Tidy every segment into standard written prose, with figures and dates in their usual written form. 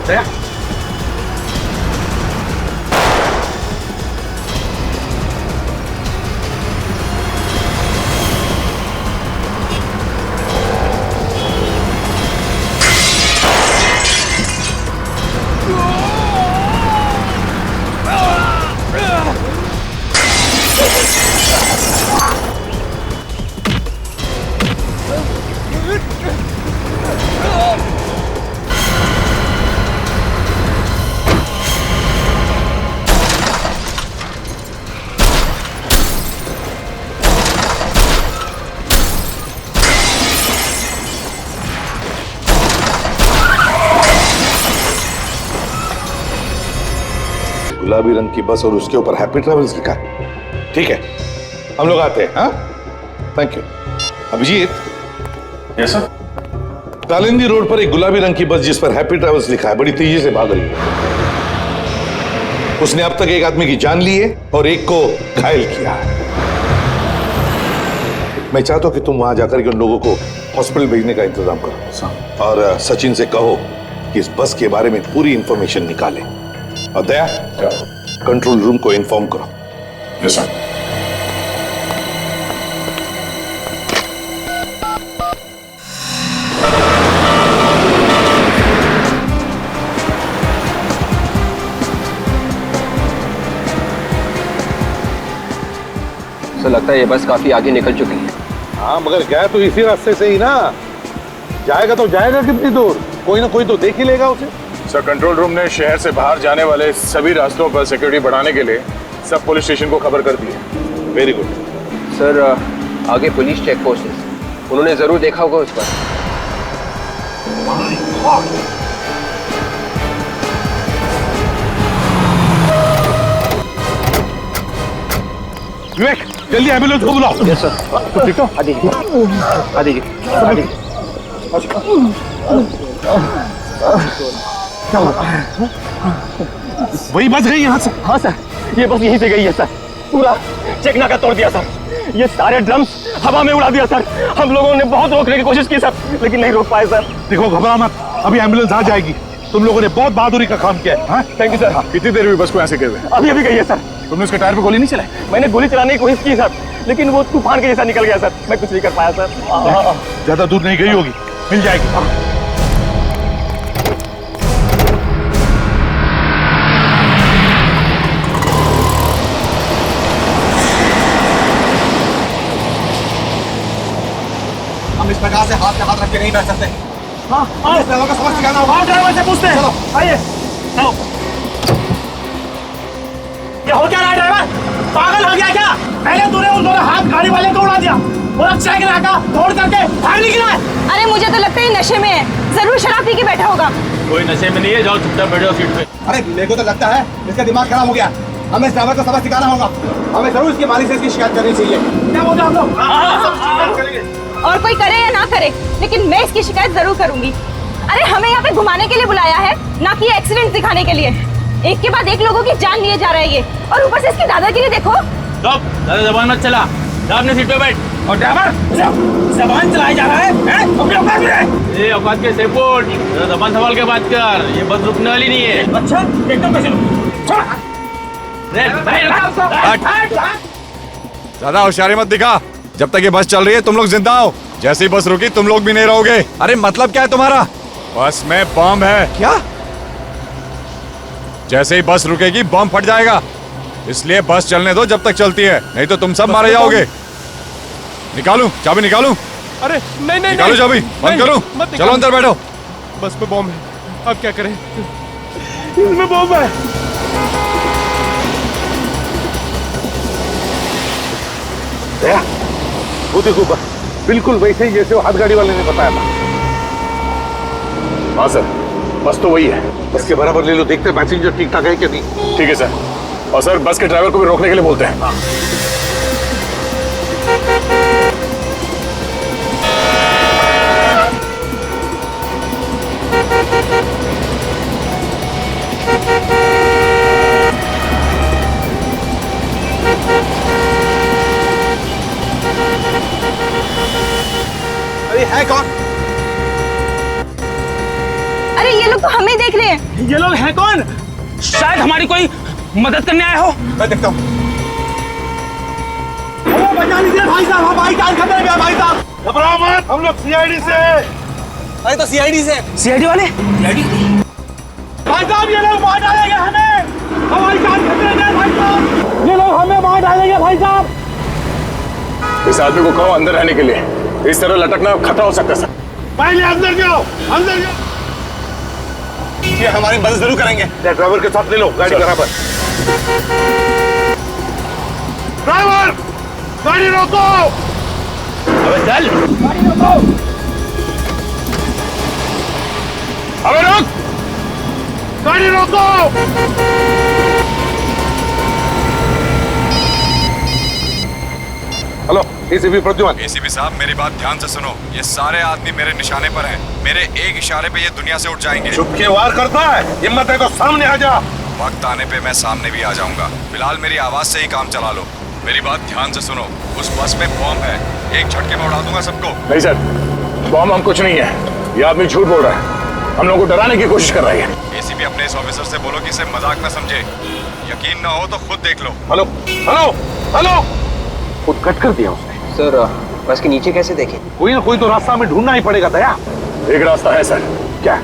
दया। गुलाबी रंग की बस और उसके ऊपर हैप्पी ट्रैवल्स लिखा है। ठीक है, हम लोग आते हैं। हाँ, thank you. Abhijeet. Yes sir. Talindi road पर एक गुलाबी रंग की बस जिस पर हैप्पी ट्रैवल्स लिखा है बड़ी तेजी से भाग रही है। उसने अब तक एक आदमी की जान ली है और एक को घायल किया है। मैं चाहता हूं कि तुम वहां जाकर के उन लोगों को हॉस्पिटल भेजने का इंतजाम करो और सचिन से कहो कि इस बस के बारे में पूरी इंफॉर्मेशन निकाले। और दया, कंट्रोल रूम को इन्फॉर्म करो। Yes sir. तो लगता है ये बस काफी आगे निकल चुकी है। हाँ, मगर गया तो इसी रास्ते से ही ना। जाएगा तो जाएगा कितनी दूर? कोई ना कोई तो देख ही लेगा उसे। सर, कंट्रोल रूम ने शहर से बाहर जाने वाले सभी रास्तों पर सिक्योरिटी बढ़ाने के लिए सब पुलिस स्टेशन को खबर कर दी है। Very good. सर, आगे पुलिस चेक पोस्ट है, उन्होंने जरूर देखा होगा उस पर। विवेक, जल्दी एम्बुलेंस को बुलाओ। Yes sir. ठीक हो? आ दीजिए, आ दीजिए, आ दीजिए। वही बच गई यहाँ से? हाँ सर, ये बस यहीं से गई है सर। पूरा चेक नाका तोड़ दिया सर। ये सारे ड्रम्स हवा में उड़ा दिया सर। हम लोगों ने बहुत रोकने की कोशिश की सर, लेकिन नहीं रोक पाए सर। देखो, घबरा मत, अभी एम्बुलेंस आ जाएगी। तुम लोगों ने बहुत बहादुरी का काम किया है। Thank you sir. कितनी देर हुई बस को ऐसे गिरे? अभी अभी गई है सर। तुमने उसके टायर पे गोली नहीं चलाई? मैंने गोली चलाने की कोशिश की सर, लेकिन वो तूफान के जैसा निकल गया सर। मैं कुछ नहीं कर पाया सर। ज्यादा दूर नहीं गई होगी, मिल जाएगी। हम इस प्रकार से हाथ पे हाथ रख के नहीं बैठ सकते। हाँ, ड्राइवर का सबक सिखाना होगा। ड्राइवर से पूछते हैं। चलो आइए। चलो। ये हो क्या रहा है ड्राइवर? पागल हो गया क्या? पहले तूने उन दोनों हाथ गाड़ी वाले को उड़ा दिया और अब चेक नाका तोड़ करके भाग निकला है। अरे मुझे तो लगता है ये नशे में है, जरूर शराब पी के बैठा होगा। कोई नशे में नहीं है, जाओ चुपचाप बैठो सीट पे। अरे मेरे को तो लगता है इसका दिमाग खराब हो गया। हमें इस ड्राइवर को सबक सिखाना होगा। हमें जरूर इसके मालिक से इसकी शिकायत करनी चाहिए। क्या बोलते हैं आप लोग? और कोई करे या ना करे, लेकिन मैं इसकी शिकायत जरूर करूंगी। अरे हमें यहाँ पे घुमाने के लिए बुलाया है, ना कि एक्सीडेंट दिखाने के लिए। एक के बाद एक लोगों की जान लिए जा रहा है ये, और ऊपर से इसकी दादागिरी देखो। ज्यादा जबान मत चला, अपने सीट पे बैठ। और ड्राइवर जबान चलाया जा रहा है, अपने औकात में रहे। ये औकात के सेपोर्ट, जबान संभाल के बात कर, ये बस रुकने वाली नहीं है। अच्छा, एकदम कैसे? ज्यादा होशियारी मत दिखा। जब तक ये बस चल रही है तुम लोग जिंदा हो। जैसी बस रुकी तुम लोग भी नहीं रहोगे। अरे मतलब क्या है तुम्हारा? बस में बम है। क्या? जैसे ही बस रुकेगी बम फट जाएगा, इसलिए बस चलने दो जब तक चलती है, नहीं तो तुम सब मारे जाओगे। निकालूं चाबी? निकालूं? अरे नहीं नहीं, निकालो चाबी, बंद करो। चलो अंदर बैठो। बस पे बम है, अब क्या करें? इसमें बम है। दया, वो देखो बिल्कुल वैसे ही जैसे वो हाथ गाड़ी वाले ने बताया था। हाँ सर, बस तो वही है। बस के बराबर ले लो, देखते हैं पैसेंजर ठीक ठाक है कि नहीं। ठीक है सर। और सर, बस के ड्राइवर को भी रोकने के लिए बोलते हैं। अरे है कौन? अरे ये लोग तो हमें देख रहे हैं। ये लोग हैं कौन? शायद हमारी कोई मदद करने आए हो। मैं देखता हूँ। बचा लीजिए भाई साहब, हमारी जान खतरे में है भाई साहब। घबराओ मत, हम लोग सीआईडी से हैं। अरे तो सीआईडी से। सीआईडी वाले? भाई साहब ये लोग मार डालेंगे हमें, हमारी जान खतरे में है भाई साहब, ये लोग हमें मार डालेंगे भाई साहब। इस आदमी को कहो अंदर रहने के लिए, इस तरह लटकना खतरा हो सकता है सर। पहले अंदर जाओ, अंदर जाओ। ये हमारी मदद जरूर करेंगे। ड्राइवर के साथ ले लो गाड़ी बराबर। ड्राइवर गाड़ी रोको। अबे चल। गाड़ी रोको। अबे रोक, गाड़ी रोको। Hello ACP Pradyuman. एसीपी साहब मेरी बात ध्यान से सुनो, ये सारे आदमी मेरे निशाने पर हैं। मेरे एक इशारे पे ये दुनिया से उठ जाएंगे। चुप के वार करता है, हिम्मत है तो सामने आ जा। वक्त आने पे मैं सामने भी आ जाऊंगा, फिलहाल मेरी आवाज से ही काम चला लो। मेरी बात ध्यान से सुनो, उस बस में बॉम्ब है, एक झटके में उड़ा दूंगा सबको। नहीं सर, बॉम्ब हम कुछ नहीं है, ये आदमी झूठ बोल रहा है, हम लोगों को डराने की कोशिश कर रहा है। एसीपी अपने इस ऑफिसर से बोलो कि इसे मजाक न समझे, यकीन ना हो तो खुद देख लो। हेलो हेलो हेलो, खुद कट कर दिया उसने। सर बस के नीचे कैसे देखें? कोई ना कोई तो रास्ता हमें ढूंढना ही पड़ेगा दया। एक रास्ता है सर। क्या?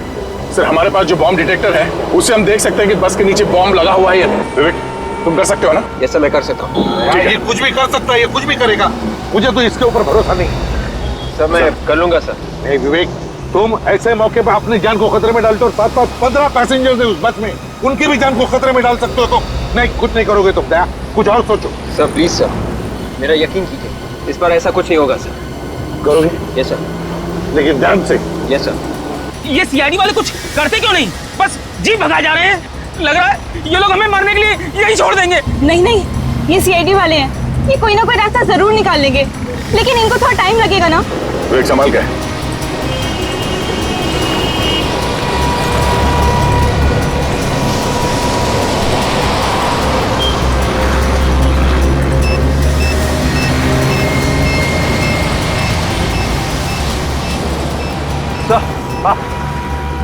सर हमारे पास जो बॉम्ब डिटेक्टर है उससे हम देख सकते हैं कि बस के नीचे बॉम्ब लगा हुआ है या नहीं। विवेक तुम कर सकते हो ना? ये सब मैं कर सकता हूँ। ये कुछ भी कर सकता है, ये कुछ भी करेगा, मुझे तो इसके ऊपर भरोसा नहीं। सर मैं कर लूंगा सर। नहीं विवेक, तुम ऐसे मौके पर अपनी जान को खतरे में डालते हो, साथ साथ 15 पैसेंजर्स हैं उस बस में, उनकी भी जान को खतरे में डाल सकते हो। तो नहीं, कुछ नहीं करोगे तुम दया, कुछ और सोचो। सर प्लीज सर, मेरा यकीन कीजिए, इस बार ऐसा कुछ नहीं होगा सर। करोगे? Yes sir. लेकिन ध्यान से। Yes sir. ये सीआईडी वाले कुछ करते क्यों नहीं? बस जीप भगा जा रहे हैं। लग रहा है ये लोग हमें मारने के लिए यही छोड़ देंगे। नहीं नहीं, ये सीआईडी वाले हैं, ये कोई ना कोई रास्ता जरूर निकाल लेंगे, लेकिन इनको थोड़ा टाइम लगेगा ना। विवेक संभाल के।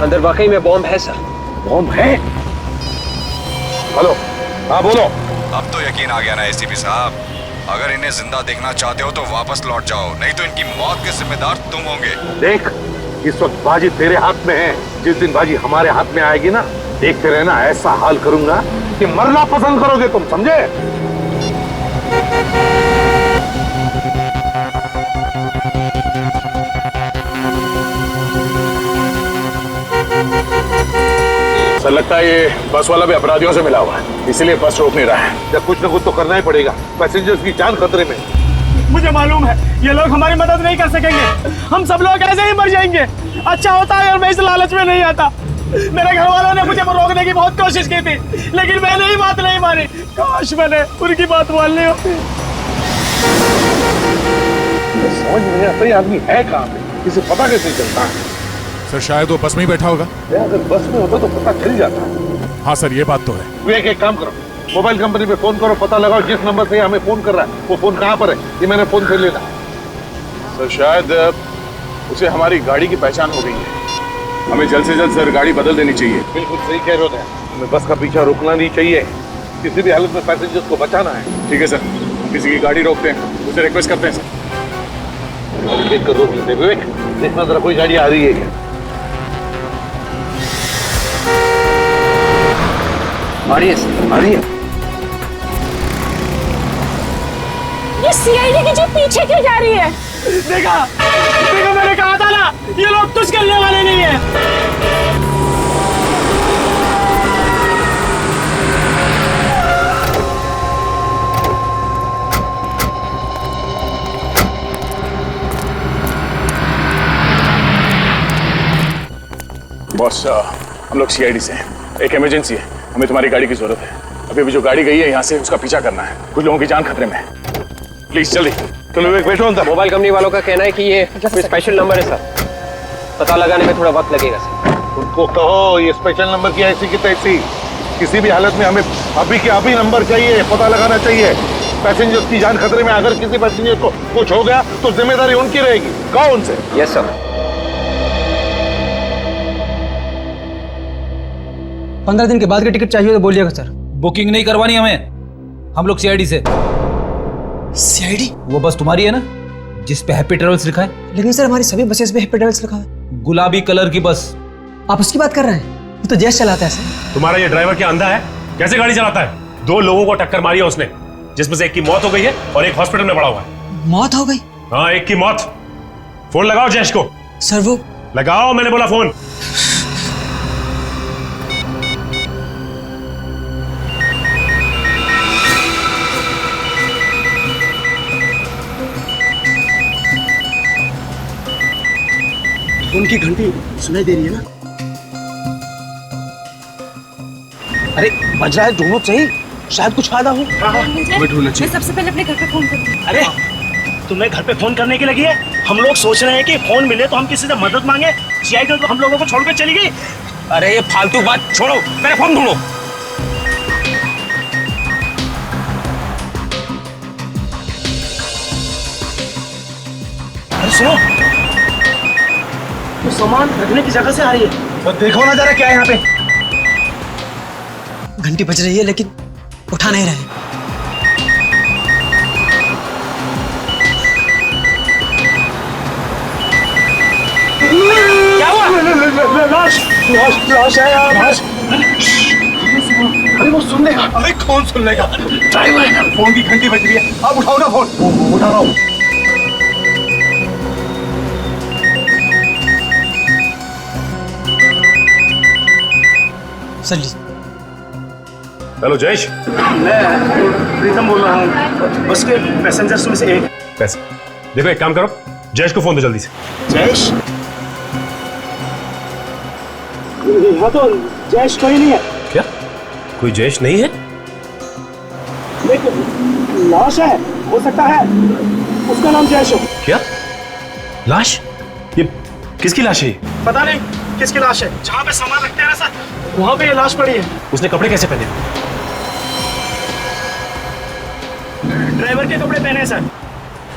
अंदर वाकई में बॉम्ब है सर। बॉम्ब है? हेलो, हाँ बोलो। अब तो यकीन आ गया ना एसीपी साहब, अगर इन्हें जिंदा देखना चाहते हो तो वापस लौट जाओ, नहीं तो इनकी मौत के जिम्मेदार तुम होंगे। देख, इस वक्त बाजी तेरे हाथ में है, जिस दिन बाजी हमारे हाथ में आएगी ना, देखते रहना, ऐसा हाल करूंगा कि मरना पसंद करोगे तुम, समझे? सर लगता है ये बस वाला भी अपराधियों से मिला हुआ है, इसीलिए बस रोक नहीं रहा है। जब कुछ ना कुछ तो करना ही पड़ेगा, पैसेंजर्स की जान खतरे में। मुझे मालूम है ये लोग हमारी मदद नहीं कर सकेंगे, हम सब लोग ऐसे ही मर जाएंगे। अच्छा होता है अगर मैं इस लालच में नहीं आता। मेरे घर वालों ने मुझे रोकने की बहुत कोशिश की थी, लेकिन मैंने ही बात नहीं मानी। काश मैंने उनकी बात मान ली होती। समझ नहीं आता ये आदमी है कहाँ पे, इसे पता कैसे चलता है? सर शायद वो बस में ही बैठा होगा। अगर बस में होता तो पता चल जाता। हाँ सर ये बात तो है। विवेक एक काम करो, मोबाइल कंपनी पे फोन करो, पता लगाओ जिस नंबर से हमें फोन कर रहा है वो फोन कहाँ पर है, ये मैंने फोन से लेना। सर शायद उसे हमारी गाड़ी की पहचान हो गई है, हमें जल्द से जल्द सर गाड़ी बदल देनी चाहिए। बिल्कुल सही कह रहे हो, हमें बस का पीछा रोकना नहीं चाहिए, किसी भी हालत में पैसेंजर्स को बचाना है। ठीक है सर, हम किसी की गाड़ी रोकते हैं, उसे रिक्वेस्ट करते हैं सर। देख कर रोक लेते। विवेक देखना जरा कोई गाड़ी आ रही है क्या? आ रही है सर, आ रही है। ये सीआईडी की जीप पीछे क्यों जा रही है? देखा देखा, मैंने कहा था ना ये लोग कुछ करने वाले नहीं है। बॉस हम लोग सीआईडी से हैं, एक इमरजेंसी है, हमें तुम्हारी गाड़ी की जरूरत है। अभी जो गाड़ी गई है यहाँ से उसका पीछा करना है, कुछ लोगों की जान खतरे में है, प्लीज जल्दी। चलो विवेक बैठो अंदर। मोबाइल कंपनी वालों का कहना है कि ये स्पेशल नंबर है सर, पता लगाने में थोड़ा वक्त लगेगा सर। उनको कहो ये स्पेशल नंबर की ऐसी की तैसी, किसी भी हालत में हमें अभी के अभी नंबर चाहिए, पता लगाना चाहिए। पैसेंजर्स की जान खतरे में, अगर किसी पैसेंजर को कुछ हो गया तो जिम्मेदारी उनकी रहेगी। कहो उनसे। Yes sir. 15 दिन के बाद की टिकट चाहिए तो बोलिएगा सर। बुकिंग नहीं करवानी हमें, हम लोग सीआईडी से। सीआईडी? वो बस तुम्हारी है ना जिस पे हैप्पी ट्रेवल्स लिखा है? लेकिन सर हमारी सभी बसेस पे हैप्पी ट्रेवल्स लिखा है। गुलाबी कलर की बस। आप उसकी बात कर रहे हैं? ये तो जयेश चलाता है सर। तुम्हारा ये ड्राइवर क्या अंधा है? कैसे गाड़ी चलाता है? 2 लोगों को टक्कर मारी है उसने, जिसमें से एक की मौत हो गई है और एक हॉस्पिटल में पड़ा हुआ है। मौत हो गई? हाँ, एक की मौत। फोन लगाओ जयेश को। सर वो लगाओ, मैंने बोला फोन। उनकी घंटी सुनाई दे रही है ना? अरे बज रहा है, ढूंढो सही, शायद कुछ फायदा हो। मैं सबसे पहले अपने घर पे फोन करूंगी। अरे तुम्हें घर पे फोन करने की लगी है? हम लोग सोच रहे हैं कि फोन मिले तो हम किसी से मदद मांगे। सीआईडी तो हम लोगों को छोड़कर चली गई। अरे ये फालतू बात छोड़ो, मेरा फोन ढूंढो। अरे सुनो, तो सामान रखने की जगह से आ रही है। तो देखो ना जरा क्या है यहाँ पे। घंटी बज रही है लेकिन उठा नहीं रहे। क्या हुआ? लाश लाश है यार, लाश। अरे वो सुन लेगा। अरे कौन सुन लेगा? ड्राइवर है। फोन की घंटी बज रही है, आप उठाओ ना फोन। उठा रहा हूँ। सर ली। हेलो जयेश। मैं प्रीतम बोल रहा हूँ, बस के पैसेंजर्स में से एक। कैसे? देखो, एक काम करो, जयेश को फोन दो जल्दी से। जयेश? यहाँ तो जयेश कोई नहीं है। क्या? कोई जयेश नहीं है? एक लाश है, हो सकता है उसका नाम जयेश हो। क्या? लाश? ये किसकी लाश है? पता नहीं किसकी लाश है। जहाँ पे सामान रखते हैं ना सर, वहाँ पे ये लाश पड़ी है। उसने कपड़े कैसे पहने? ड्राइवर के कपड़े पहने हैं सर।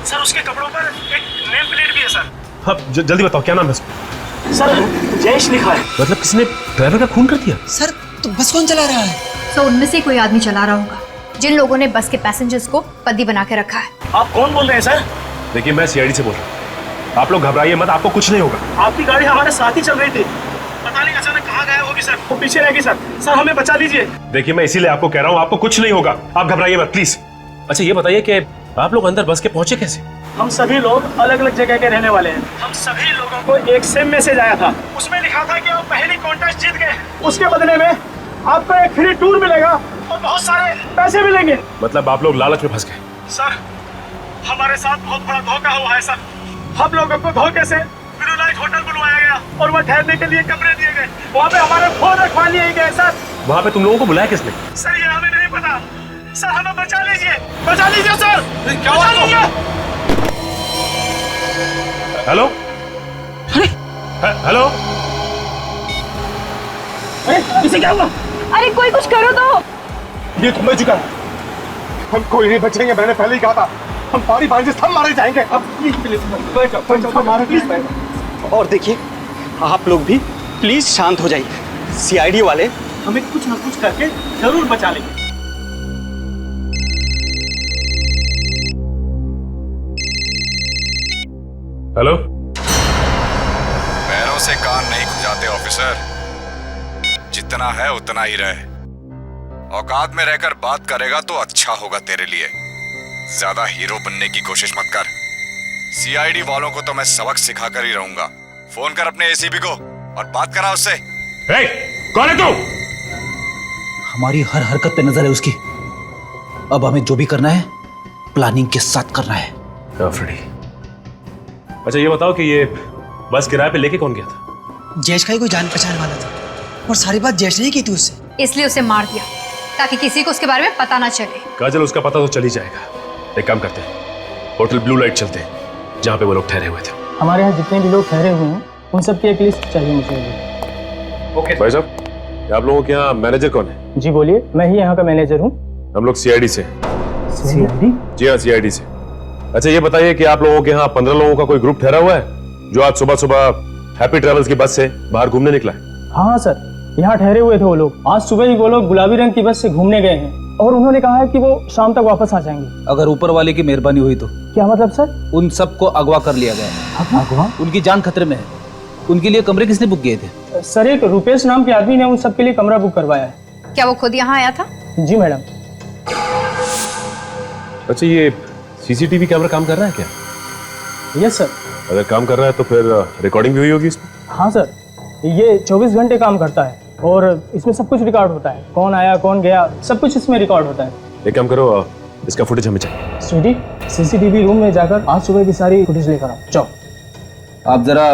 सर उसके कपड़ों पर एक नेम प्लेट भी है सर। हाँ, जल्दी बताओ क्या नाम है उसका? सर जयेश लिखा है। मतलब किसने ड्राइवर का खून कर दिया? सर तो बस कौन चला रहा है? तो उनमें से कोई आदमी चला रहा होगा जिन लोगों ने बस के पैसेंजर्स को बंदी बना के रखा है। आप कौन बोल रहे हैं सर? देखिए, मैं सीआईडी से बोल रहा हूँ। आप लोग घबराइए मत, आपको कुछ नहीं होगा। आपकी गाड़ी हमारे साथ ही चल रही थी, पता नहीं अचानक कहाँ गायब होगी सर। वो पीछे रहेगी सर। सर हमें बचा लीजिए। देखिए, मैं इसीलिए आपको कह रहा हूँ, आपको कुछ नहीं होगा, आप घबराइए मत प्लीज। अच्छा ये बताइए कि आप लोग अंदर बस के पहुंचे कैसे? हम सभी लोग अलग अलग जगह के रहने वाले हैं। हम सभी लोगों को एक सेम मैसेज आया था, उसमें लिखा था कि आप पहली कॉन्टेस्ट जीत गए, उसके बदले में आपको एक फ्री टूर मिलेगा और बहुत सारे पैसे मिलेंगे। मतलब आप लोग लालच में फंस गए? सर हमारे साथ बहुत बड़ा धोखा हुआ है सर। हम लोगों को धोखे से ब्लू होटल बुलवाया गया और वहाँ ठहरने के लिए कमरे दिए गए। वहाँ पे हमारे फोन रखवा लिए गए सर। वहाँ पे तुम लोगों को बुलाया किसने? सर ये हमें नहीं पता। सर हमें बचा लीजिए, बचा लीजिए सर। क्या बचा लीजिए। हेलो? हेलो? अरे इसे क्या हुआ? अरे कोई कुछ करो तो। ये तो मैं चुका है, हम कोई नहीं बचेंगे। मैंने पहले ही कहा था, हम पानी पानी से सब मारे जाएंगे। अब प्लीज हमारे प्लीज। और देखिए आप लोग भी प्लीज शांत हो जाइए। सीआईडी वाले हमें कुछ ना कुछ करके जरूर बचा लेंगे। हेलो? पैरों से कान नहीं खुजाते ऑफिसर, जितना है उतना ही रहे। औकात में रहकर बात करेगा तो अच्छा होगा तेरे लिए। ज्यादा हीरो बनने की कोशिश मत कर। सीआईडी वालों को तो मैं सबक सिखाकर ही रहूंगा। फोन कर अपने एसीपी को और बात करा उससे। कौन है तू? हमारी हर हरकत पे नजर है उसकी। अब हमें जो भी करना है प्लानिंग के साथ करना है। फ्रेडी। अच्छा ये बताओ कि ये बस किराए पे लेके कौन गया था? जयेश का ही कोई जान पहचान वाला था और सारी बात जयेश ने ही की थी उससे, इसलिए उसे मार दिया ताकि किसी को उसके बारे में पता ना चले। काजल, उसका पता तो चल ही जाएगा। एक काम करते हैं, होटल ब्लू लाइट चलते हैं जहाँ पे वो लोग ठहरे हुए थे। हमारे यहाँ जितने भी लोग ठहरे हुए हैं उन सब की एक लिस्ट चाहिए मुझे। ओके भाई साहब, आप लोगों के यहाँ मैनेजर कौन है? जी बोलिए, मैं ही यहाँ का मैनेजर हूँ। हम लोग सीआईडी से। सीआईडी? जी हाँ, सीआईडी से। अच्छा ये बताइए कि आप लोगों के यहाँ 15 लोगों का कोई ग्रुप ठहरा हुआ है जो आज सुबह सुबह हैप्पी ट्रेवल्स की बस से बाहर घूमने निकला है? हाँ सर, यहाँ ठहरे हुए थे वो लोग। आज सुबह ही वो लोग गुलाबी रंग की बस से घूमने गए हैं और उन्होंने कहा है कि वो शाम तक वापस आ जाएंगे। अगर ऊपर वाले की मेहरबानी हुई तो? क्या मतलब सर? उन सबको अगवा कर लिया गया है। अगवा? उनकी जान खतरे में है। उनके लिए कमरे किसने बुक किए थे? सर एक रुपेश नाम के आदमी ने उन सबके लिए कमरा बुक करवाया है। क्या वो खुद यहाँ आया था? जी मैडम। अच्छा, ये सीसीटीवी कैमरा काम कर रहा है क्या? Yes sir. अगर काम कर रहा है तो फिर रिकॉर्डिंग भी हुई होगी इसमें? हाँ सर, ये 24 घंटे काम करता है और इसमें सब कुछ रिकॉर्ड होता है। कौन आया कौन गया सब कुछ इसमें रिकॉर्ड होता है। एक काम करो, इसका फुटेज हमें चाहिए। स्वीटी, सीसीटीवी रूम में जाकर आज सुबह की सारी फुटेज लेकर आओ। जाओ। आप जरा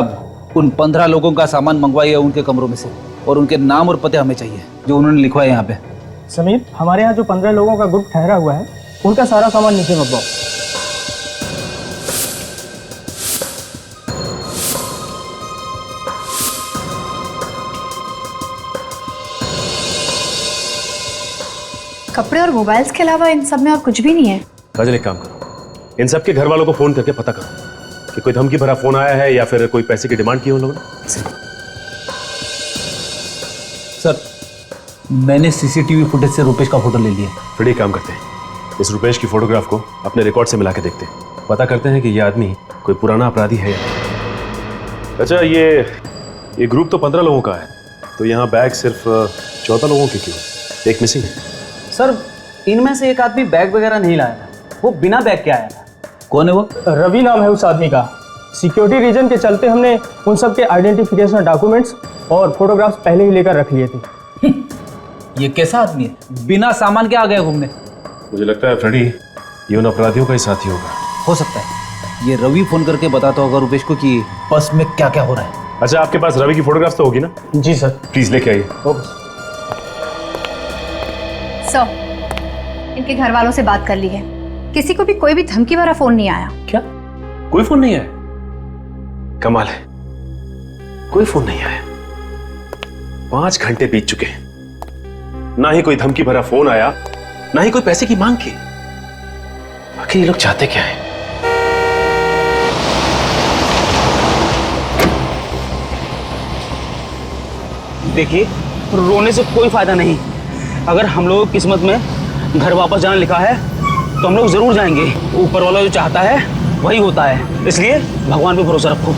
उन 15 लोगों का सामान मंगवाइए उनके कमरों में से, और उनके नाम और पते हमें चाहिए जो उन्होंने लिखवाए यहाँ पे। समीर, हमारे यहाँ जो 15 लोगों का ग्रुप ठहरा हुआ है उनका सारा सामान नीचे मंगवाओ। कपड़े और मोबाइल्स के अलावा इन सब में और कुछ भी नहीं है। काजल, एक काम करो, इन सबके घर वालों को फोन करके पता करो कि कोई धमकी भरा फोन आया है या फिर कोई पैसे की डिमांड की उन लोगों ने। सर, मैंने सीसीटीवी फुटेज से रुपेश का फोटो ले लिया। फिर एक काम करते हैं, इस रुपेश की फोटोग्राफ को अपने रिकॉर्ड से मिला के देखते हैं, पता करते हैं कि ये आदमी कोई पुराना अपराधी है या नहीं। अच्छा, ये ग्रुप तो 15 लोगों का है, तो यहाँ बैग सिर्फ 14 लोगों के क्यों? एक मिसिंग है। सर, इनमें से एक आदमी बैग वगैरह नहीं लाया था, वो बिना बैग के आया था। कौन है वो? रवि नाम है उस आदमी का। सिक्योरिटी रीजन के चलते हमने उन सब के आइडेंटिफिकेशन डॉक्यूमेंट्स और फोटोग्राफ्स पहले ही लेकर रख लिए थे। ये कैसा आदमी है, बिना सामान के आ गया घूमने? मुझे लगता है फ्रेडी, ये उन अपराधियों का ही साथी होगा। हो सकता है ये रवि फोन करके बताता होगा रुपेश को कि बस में क्या क्या हो रहा है। अच्छा, आपके पास रवि की फोटोग्राफ तो होगी ना? जी सर। प्लीज लेके आइए। सर, इनके घर वालों से बात कर ली है, किसी को भी कोई भी धमकी भरा फोन नहीं आया। क्या? कोई फोन नहीं आया? कमाल है, कोई फोन नहीं आया। 5 घंटे बीत चुके हैं, ना ही कोई धमकी भरा फोन आया, ना ही कोई पैसे की मांग की। आखिर ये लोग चाहते क्या हैं? देखिए, रोने से कोई फायदा नहीं। अगर हम लोग किस्मत में घर वापस जाना लिखा है तो हम लोग जरूर जाएंगे। ऊपर वाला जो चाहता है वही होता है, इसलिए भगवान पे भरोसा रखो।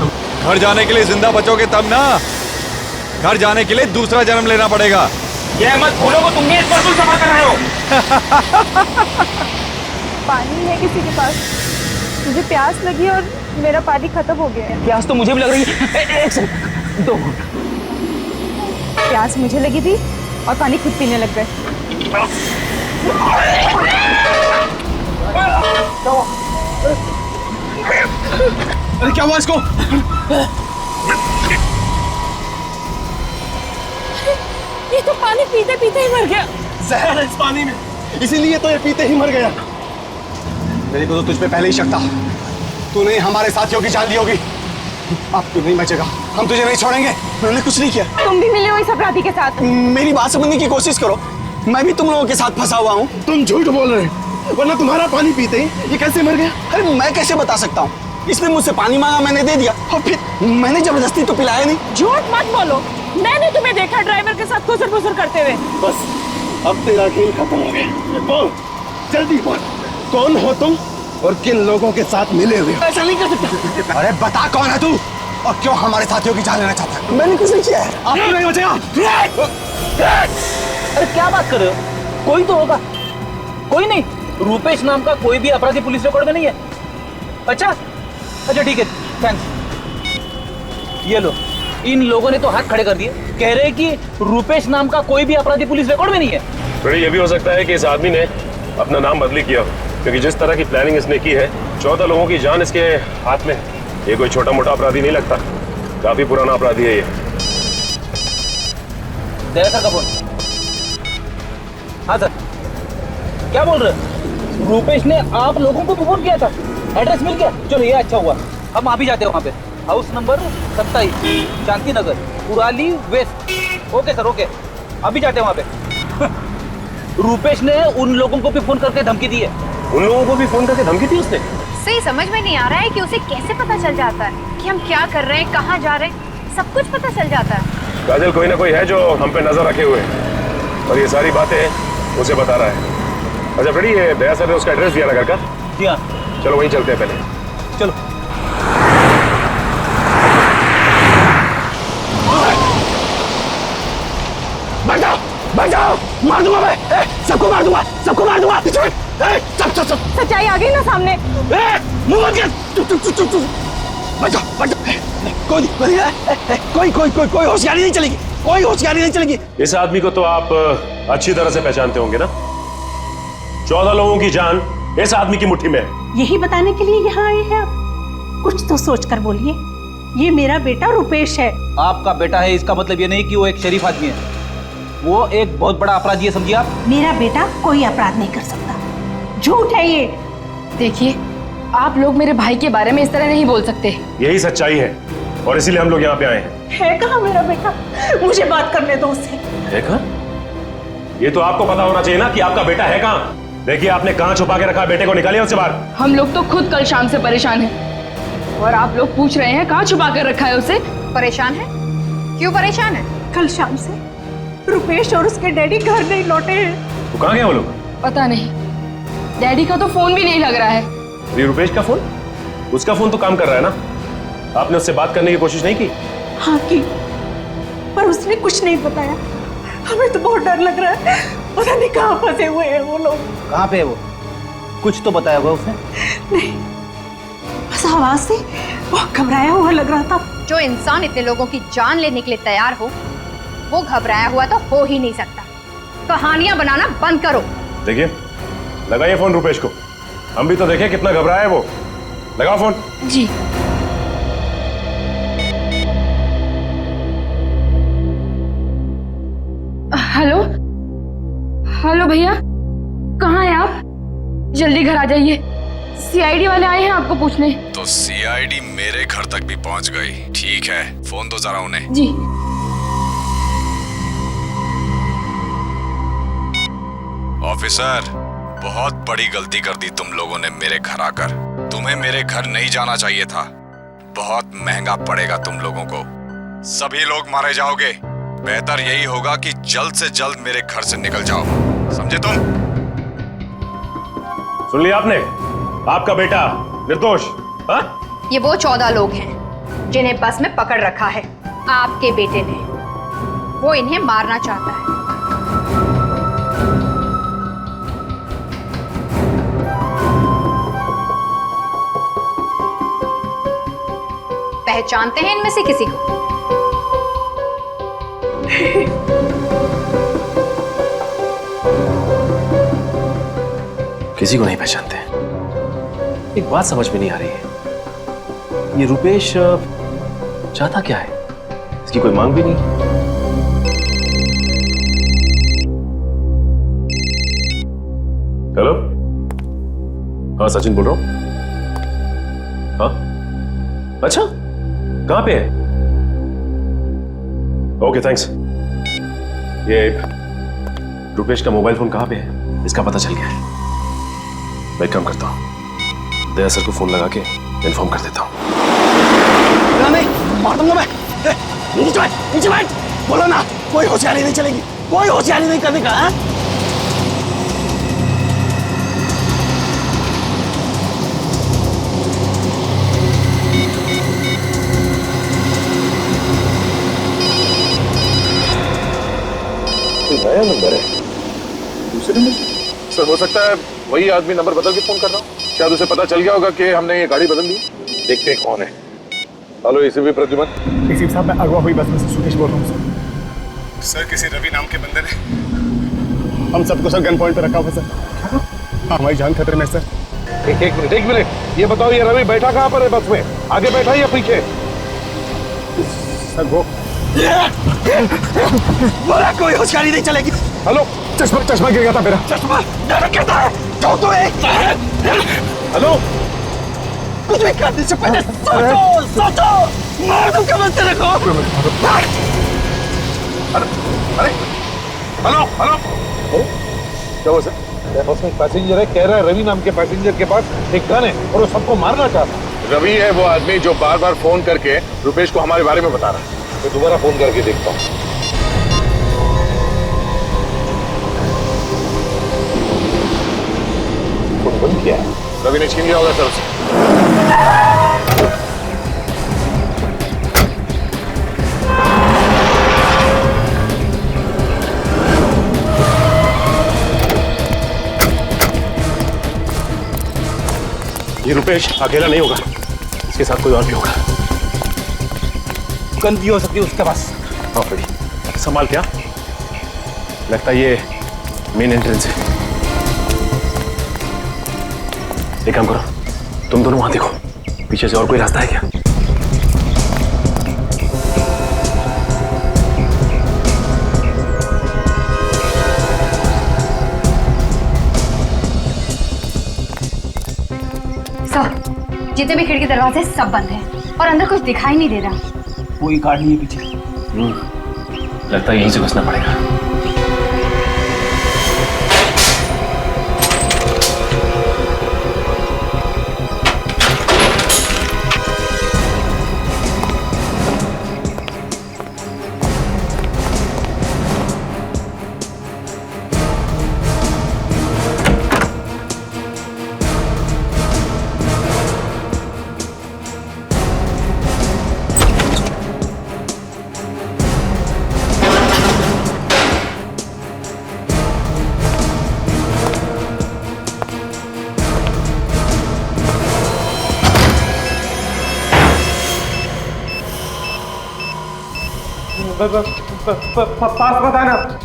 घर जाने के लिए जिंदा बचोगे तब ना, घर जाने के लिए दूसरा जन्म लेना पड़ेगा। ये मत भूलो को तुम ये परसों जमा कर रहे हो। पानी है किसी के पास? मुझे प्यास लगी और मेरा पानी खत्म हो गया है। प्यास तो मुझे भी लग रही है। एक सेकंड, दो। प्यास मुझे लगी थी और पानी खुद पीने लग गए। अरे क्या हुआ इसको? ये तो पानी पीते पीते ही मर गया। जहर है इस पानी में, इसीलिए तो ये पीते ही मर गया। मेरे को तो तुझ पे पहले ही शक था, तूने हमारे साथियों की जान ली होगी। अब तू नहीं बचेगा, हम तुझे नहीं छोड़ेंगे। मैंने कुछ नहीं किया। तुम भी मिले हो इस अपराधी के साथ? मेरी बात समझने की कोशिश करो, मैं भी तुम लोगों के साथ फंसा हुआ हूँ। तुम झूठ बोल रहे हो, वरना तुम्हारा पानी पीते ही ये कैसे मर गया? अरे मैं कैसे बता सकता हूँ? इसने मुझसे पानी मांगा, मैंने दे दिया, और फिर मैंने जबरदस्ती तो पिलाया नहीं। झूठ मत बोलो, मैंने तुम्हें देखा ड्राइवर के साथ खुसर फुसर करते हुए। बस अब तेरा खेल खत्म हो गया। बोल, जल्दी बोल, कौन हो तुम और किन लोगों के साथ मिले हुए हो? ऐसा नहीं कर सकता। अरे बता कौन है तू और क्यों हमारे साथियों की जान लेना चाहता है? मैंने कुछ नहीं किया है। आपको नहीं बचेगा। अरे क्या बात कर रहे हो? कोई तो होगा। कोई नहीं, रुपेश नाम का कोई भी अपराधी पुलिस रिकॉर्ड में नहीं है। अच्छा ठीक है, थैंक्स। ये लो, इन लोगों ने तो हाथ खड़े कर दिए, कह रहे हैं कि रुपेश नाम का कोई भी अपराधी पुलिस रिकॉर्ड में नहीं है। फ्रेडी, ये भी हो सकता है कि इस आदमी ने अपना नाम बदली किया, क्योंकि जिस तरह की प्लानिंग इसने की है, 14 लोगों की जान इसके हाथ में। ये कोई छोटा मोटा अपराधी नहीं लगता, काफी पुराना अपराधी है ये। सर का फोन। हाँ सर, क्या बोल रहे? रुपेश ने आप लोगों को फोन किया था, एड्रेस मिल गया? चलो ये अच्छा हुआ, हम आ भी जाते हैं वहाँ पे। House number 27, Shanti Nagar, Kurali west. Okay sir, okay, अभी जाते हैं वहाँ पे। रुपेश ने उन लोगों को भी फोन करके धमकी दी है। उन लोगों को भी फोन करके धमकी दी उसने? सही समझ में नहीं आ रहा है कि उसे कैसे पता चल जाता है कि हम क्या कर रहे हैं, कहाँ जा रहे हैं, सब कुछ पता चल जाता है। काजल कोई ना कोई है जो हम पे नजर रखे हुए है और ये सारी बातें उसे बता रहा है। अच्छा फ्रेडी, ये दया सर ने उसका एड्रेस दिया ना घर का? जी हाँ। चलो वहीं चलते हैं पहले। चलो। बचाओ बचाओ, मार दूंगा मैं, सबको मार दूंगा, सबको मार दूंगा। सब सच्चाई आ गई ना सामने। मुंह बंद कर। बचाओ बचाओ, कोई होशियारी नहीं चलेगी, कोई होशियारी नहीं चलेगी। इस आदमी को तो आप अच्छी तरह से पहचानते होंगे ना? 14 लोगों की जान इस आदमी की मुट्ठी में है। यही बताने के लिए यहाँ आए हैं आप? कुछ तो सोच कर बोलिए। ये मेरा बेटा रुपेश है। आपका बेटा है इसका मतलब ये नहीं कि वो एक शरीफ आदमी है, वो एक बहुत बड़ा अपराधी है, समझिए आप। मेरा बेटा कोई अपराध नहीं कर सकता, झूठ है ये। देखिए, आप लोग मेरे भाई के बारे में इस तरह नहीं बोल सकते। यही सच्चाई है और इसीलिए हम लोग यहाँ पे आए हैं। है कहाँ मेरा बेटा? मुझे बात करने दो उससे। है कहाँ? ये तो आपको पता होना चाहिए ना कि आपका बेटा है कहाँ। देखिए, आपने कहाँ छुपा के रखा, बेटे को निकालिए उससे बाहर। हम लोग तो खुद कल शाम से परेशान हैं और आप लोग पूछ रहे हैं कहाँ छुपा कर रखा है उसे। परेशान है? क्यों परेशान है? कल शाम से रुपेश और उसके डैडी घर नहीं लौटे हैं। तो कहाँ गए वो लोग? पता नहीं, डैडी का तो फोन भी नहीं लग रहा है। ये रुपेश का फोन? उसका फोन तो काम कर रहा है ना? आपने उससे बात करने की कोशिश नहीं की? हाँ की, पर उसने कुछ नहीं बताया। हमें तो बहुत डर लग रहा है, पता नहीं कहाँ फंसे हुए हैं वो लोग। कहाँ पे है वो? कुछ तो बताया होगा उसने? नहीं, बस आवाज से वो घबराया हुआ लग रहा था। जो इंसान इतने लोगों की जान लेने के लिए तैयार हो, वो घबराया हुआ तो हो ही नहीं सकता। कहानियां बनाना बंद करो। देखिए, लगाइए फोन रुपेश को, हम भी तो देखें कितना घबराया है वो। लगाओ फोन। जी। हेलो हेलो भैया, कहाँ हैं आप? जल्दी घर आ जाइए, सीआईडी वाले आए हैं आपको पूछने। तो सीआईडी मेरे घर तक भी पहुंच गई। ठीक है, फोन दो जरा उन्हें। जी। ऑफिसर, बहुत बड़ी गलती कर दी तुम लोगों ने मेरे घर आकर। तुम्हें मेरे घर नहीं जाना चाहिए था। बहुत महंगा पड़ेगा तुम लोगों को। सभी लोग मारे जाओगे। बेहतर यही होगा कि जल्द से जल्द मेरे घर से निकल जाओ, समझे तुम? सुन लिया आपने? आपका बेटा निर्दोष। हाँ? ये वो 14 लोग हैं जिन्हें बस में पकड़ रखा है आपके बेटे ने। वो इन्हें मारना चाहता है। पहचानते हैं इनमें से किसी को? किसी को नहीं पहचानते। एक बात समझ में नहीं आ रही है, ये रुपेश चाहता क्या है? इसकी कोई मांग भी नहीं। हेलो, हाँ सचिन बोल रहा हूं। हाँ, अच्छा, कहां पे है? Okay thanks. ये रुपेश का मोबाइल फोन कहां पे है? इसका पता चल गया है। मैं एक काम करता हूं, दया सर को फोन लगा के इन्फॉर्म कर देता हूं। मार दूंगा मैं। नीचे बैठ, नीचे बैठ। बोलो ना, कोई होशियारी नहीं चलेगी, कोई होशियारी नहीं करने का। हाँ? नया नंबर है, दूसरे नंबर से? सर हो सकता है वही आदमी नंबर बदल के फोन कर रहा हूँ। शायद उसे पता चल गया होगा कि हमने ये गाड़ी बदल दी। देखते हैं कौन है। Hello ACP Pradyuman. एसीपी साहब, मैं अगवा हुई बस में से सुकेश बोल रहा हूँ सर। किसी रवि नाम के बंदे ने हम सबको सर गन पॉइंट पे रखा हुआ सर। हाँ, हमारी जान खतरे में सर। एक मिनट, ये बताओ ये रवि बैठा कहाँ पर है बस में? आगे बैठा या पीछे? सर वो बोला कोई होशियारी नहीं चलेगी। हेलो, चश्मा गिर गया था मेरा। चश्मा गिरता है तो एक। हेलो, कुछ भी करने से पहले सोचो। मार दूंगा मैं तेरे को। अरे हेलो हेलो, क्या हुआ सर? बस में पैसेंजर है, कह रहा है रवि नाम के पैसेंजर के पास एक गन है और वो सबको मारना चाहता है। रवि है वो आदमी जो बार बार फोन करके रुपेश को हमारे बारे में बता रहा है। मैं दोबारा फोन करके देखता हूँ। फोन बंद किया है। रवि ने छीन लिया होगा सर उसे। ये रुपेश अकेला नहीं होगा, इसके साथ कोई और भी होगा। गन भी हो सकती है उसके पास। हाँ फ्रेडी, संभाल क्या? लगता है ये मेन एंट्रेंस है। एक काम करो, तुम दोनों वहां देखो, पीछे से और कोई रास्ता है क्या? जितने भी खिड़की दरवाजे सब बंद हैं और अंदर कुछ दिखाई नहीं दे रहा। कोई गार्ड नहीं है पीछे। लगता है यहीं से घुसना पड़ेगा।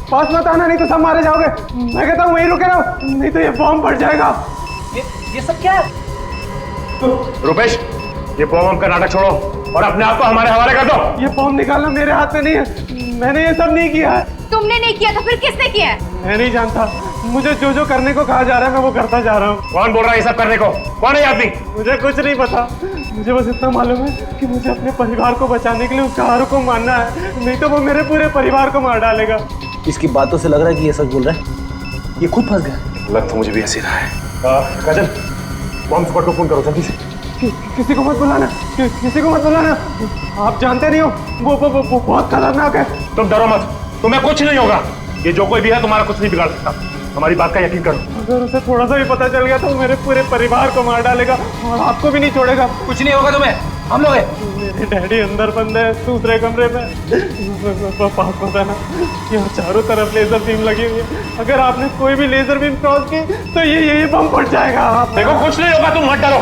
पास मत आना नहीं तो सब मारे जाओगे। मैं कहता हूँ वहीं रुके रहो, नहीं तो ये बॉम्ब फट जाएगा। ये सब क्या है? रुपेश, ये बॉम्ब का नाटक छोड़ो और अपने आप को हमारे हवाले कर दो। ये बॉम्ब निकालना मेरे हाथ में नहीं है, मैंने ये सब नहीं किया है। तुमने नहीं किया तो फिर किसने किया है? मैं नहीं जानता, मुझे जो जो करने को कहा जा रहा है मैं वो करता जा रहा हूँ। कौन बोल रहा है ये सब करने को? कौन है आदमी? मुझे कुछ नहीं पता, मुझे बस इतना मालूम है कि मुझे अपने परिवार को बचाने के लिए उस कार को मारना है, नहीं तो वो मेरे पूरे परिवार को मार डालेगा। इसकी बातों से लग रहा है कि ये सच बोल रहा है। ये खुद फंस गया। लग तो मुझे भी ऐसे रहा है। काजल, बॉम्ब स्क्वाड को फोन करो जल्दी से। किसी को मत बुलाना, किसी को मत बुलाना। आप जानते नहीं हो वो बहुत खतरनाक है। तुम डरो मत, तुम्हें कुछ नहीं होगा। ये जो कोई भी है तुम्हारा कुछ नहीं बिगाड़ सकता, हमारी बात का यकीन करो। अगर उसे थोड़ा सा भी पता चल गया तो वो मेरे पूरे परिवार को मार डालेगा और आपको भी नहीं छोड़ेगा। कुछ नहीं होगा तुम्हें, हम लोग हैं। मेरे डैडी अंदर बंद है दूसरे कमरे में। पास पता ना, यहाँ चारों तरफ लेजर बीम लगी हुई है, अगर आपने कोई भी लेजर बीम क्रॉस की तो ये बम फट जाएगा। देखो कुछ नहीं होगा, तुम मत डरो।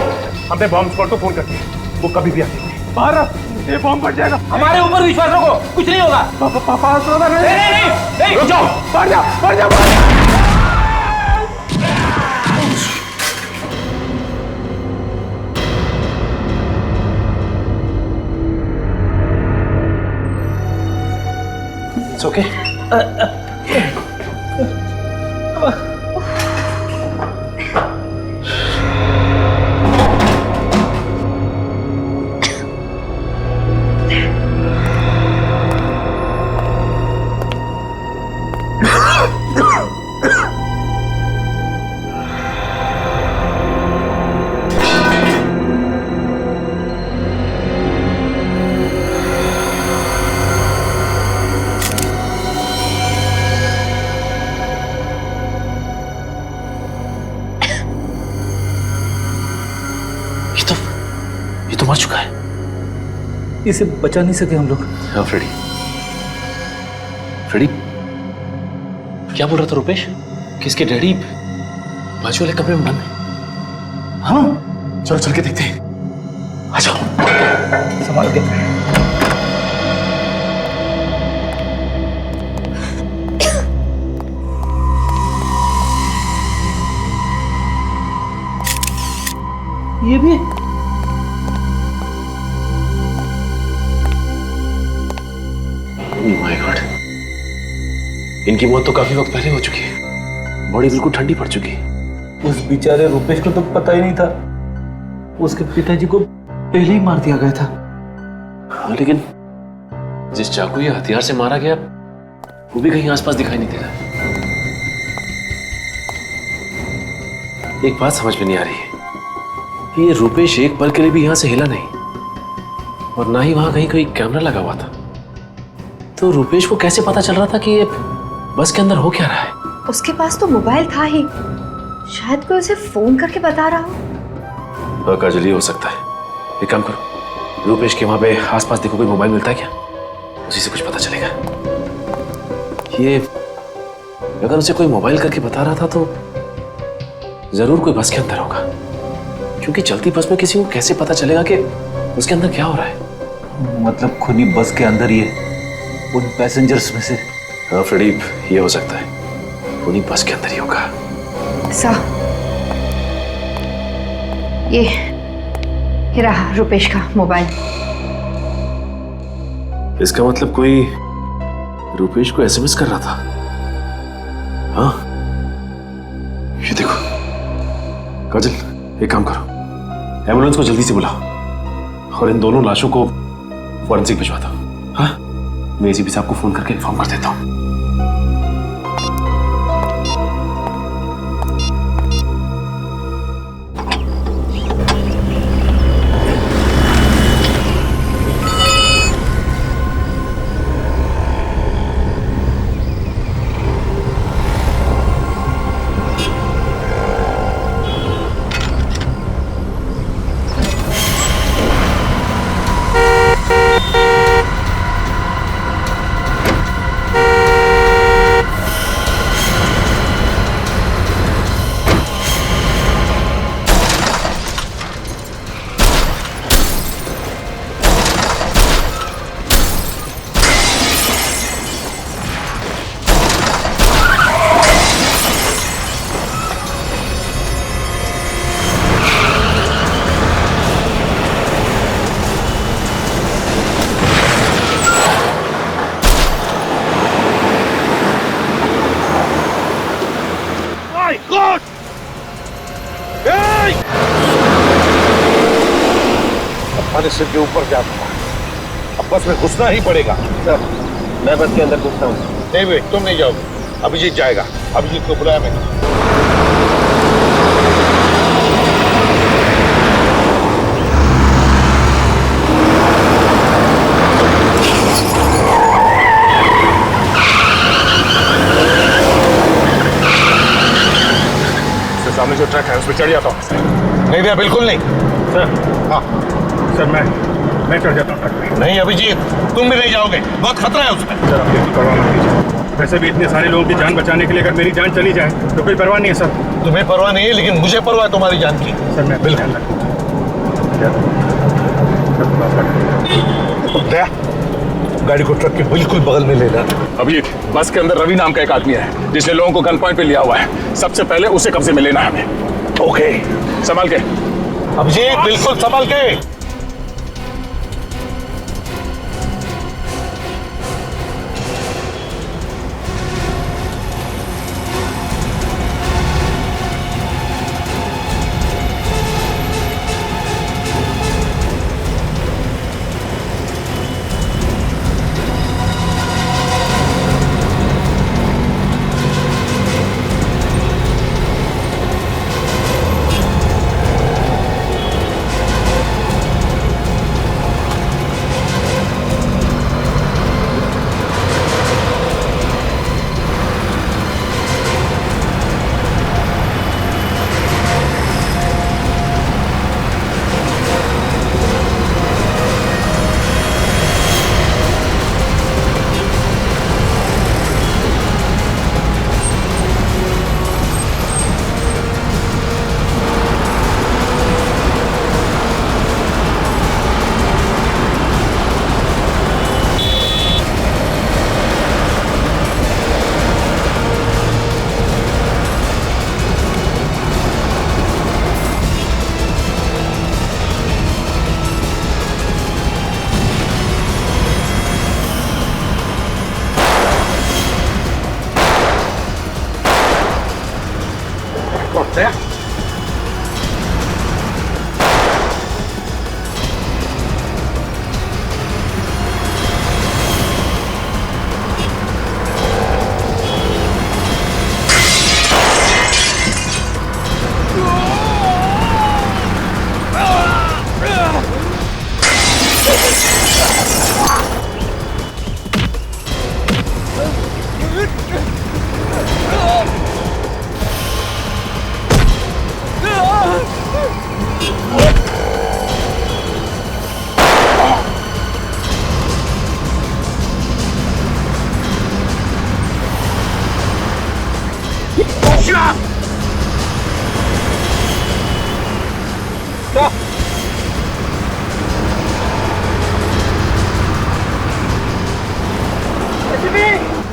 हमने बॉम्ब स्क्वाड को फोन कर दिया, वो कभी भी आते हैं। बाहर ये बम फट जाएगा। हमारे ऊपर विश्वास रखो, कुछ नहीं होगा। पास नहीं, रुक जाओ, बढ़ जा। It's okay. ये तो मर चुका है। इसे बचा नहीं सके हम लोग। हाँ फ्रेडी, क्या बोल रहा था रुपेश? किसके डैडी बाजू वाले कमरे में बंद है? हाँ, चलो चल के देखते हैं। आ जाओ, संभाल के। ये भी माय गॉड, इनकी मौत तो काफी वक्त पहले हो चुकी है। बॉडी बिल्कुल ठंडी पड़ चुकी है। उस बेचारे रुपेश को तो पता ही नहीं था, उसके पिताजी को पहले ही मार दिया गया था। हाँ, लेकिन जिस चाकू या हथियार से मारा गया वो भी कहीं आसपास दिखाई नहीं दे रहा। एक बात समझ में नहीं आ रही है कि ये रुपेश एक पल के लिए भी यहां से हिला नहीं और ना ही वहां कहीं कोई कैमरा लगा हुआ था। तो रुपेश को कैसे पता चल रहा था कि ये बस के अंदर हो क्या रहा है? उसके पास तो मोबाइल था ही, शायद कोई उसे फोन करके बता रहा हो। काजल, ये हो सकता है। एक काम करो, रुपेश के वहां पे आसपास देखो, कोई मोबाइल मिलता है क्या? उसी से कुछ पता चलेगा। ये अगर उसे कोई मोबाइल करके बता रहा था तो जरूर कोई बस के अंदर होगा, क्योंकि चलती बस में किसी को कैसे पता चलेगा कि उसके अंदर क्या हो रहा है? मतलब खुनी बस के अंदर ही है, उन पैसेंजर्स में से। हाँ फ्रेडी, ये हो सकता है, खुनी बस के अंदर ही होगा। ये रहा रुपेश का मोबाइल। इसका मतलब कोई रुपेश को एसएमएस कर रहा था। हाँ, ये देखो। काजल, एक काम करो, एम्बुलेंस को जल्दी से बुलाओ और इन दोनों लाशों को फॉरेंसिक भिजवा दो। हाँ, मैं एसीपी साहब को फोन करके इन्फॉर्म कर देता हूँ। सिर के ऊपर जाता है, अब बस में घुसना ही पड़ेगा। सर, मैं बस के अंदर घुसता हूँ। नहीं भाई, तुम नहीं जाओगे, अभिजीत जाएगा। अभिजीत को बुलाया मैंने। सामने जो ट्रक है उस पर चढ़ जाता हूँ। नहीं भैया, बिल्कुल नहीं। सर, हाँ सर, मैं चढ़ जाता हूँ ट्रक पे। नहीं अभिजीत, तुम भी नहीं जाओगे, बहुत खतरा है उसमें। सर, आप बिल्कुल परवाह मत कीजिए। वैसे भी इतने सारे लोगों की जान बचाने के लिए अगर मेरी जान चली जाए तो कोई परवाह नहीं है सर। तुम्हें परवाह नहीं है, लेकिन मुझे परवाह है तुम्हारी जान की। सर, मैं बिल्कुल। दया, गाड़ी को ट्रक के बिल्कुल बगल में ले जाना। अभिजीत, बस के अंदर रवि नाम का एक आदमी है जिसने लोगों को गन पॉइंट पे लिया हुआ है। सबसे पहले उसे कब्जे में लेना है हमें। ओके, संभाल के अभिजीत, बिल्कुल संभाल के।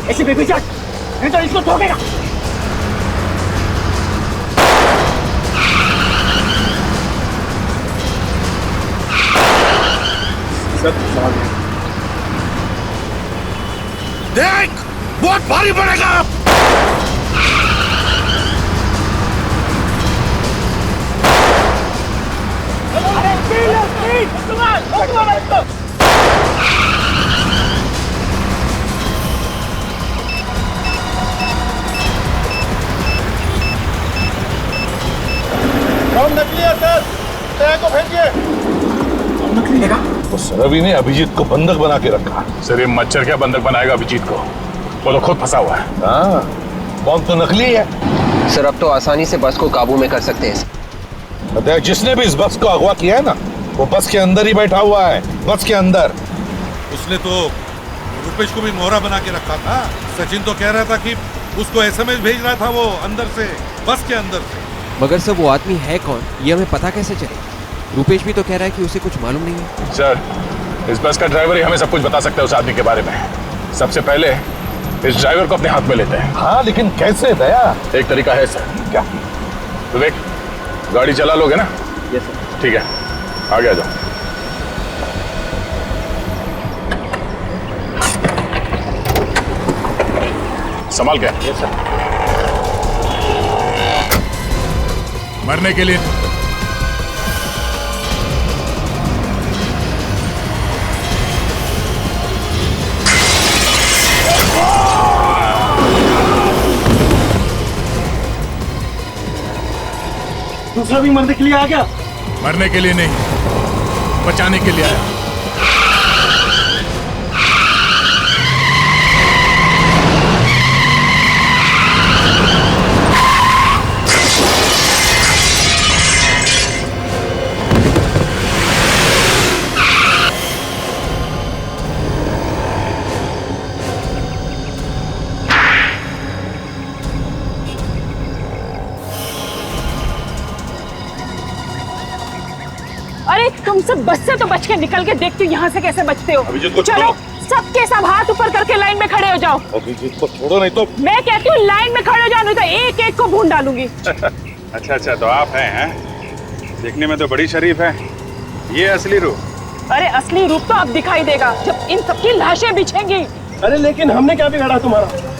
ऐसे बेबी जा, नहीं तो इसको ठोकेगा। देख, बहुत भारी पड़ेगा। नकली है सर, तय को भेजिए। नकली लेगा? तो सरवी ने अभिजीत को बंधक बना के रखा। सर ये मच्छर क्या बंधक बनाएगा अभिजीत को? वो तो खुद फंसा हुआ है। हाँ, बॉम्ब तो नकली है। सर अब तो आसानी से बस को काबू में कर सकते हैं। देख, जिसने भी इस बस को अगवा किया है ना, वो बस के अंदर ही बैठा हुआ है, बस के अंदर। उसने तो रुपेश को भी मोहरा बना के रखा था। सचिन तो कह रहा था कि उसको एसएमएस भेज रहा था वो अंदर से, बस के अंदर से। मगर सर वो आदमी है कौन, ये हमें पता कैसे चले? रुपेश भी तो कह रहा है कि उसे कुछ मालूम नहीं है। सर इस बस का ड्राइवर ही हमें सब कुछ बता सकता है उस आदमी के बारे में। सबसे पहले इस ड्राइवर को अपने हाथ में लेते हैं। हाँ, लेकिन कैसे दया? एक तरीका है सर। क्या? तो देख, गाड़ी चला लोगे ना? Yes sir. ठीक है, आगे आ जाओ। संभाल के। Yes sir. मरने के लिए दूसरा भी मरने के लिए आ गया। मरने के लिए नहीं, बचाने के लिए आया। अरे तुम सब बस से तो बच के निकल के देखती हो यहाँ से कैसे बचते हो। अभिजीत को चलो सबके सब हाथ ऊपर करके लाइन में खड़े हो जाओ। अभिजीत को छोड़ो, नहीं तो मैं कहती हूँ लाइन में खड़े हो जाओ, नहीं तो एक एक को भून डालूंगी। अच्छा तो आप हैं? देखने में तो बड़ी शरीफ है। ये असली रूप? अरे असली रूप तो अब दिखाई देगा जब इन सबकी लाशें बिछेंगी। अरे लेकिन हमने क्या बिगाड़ा तुम्हारा?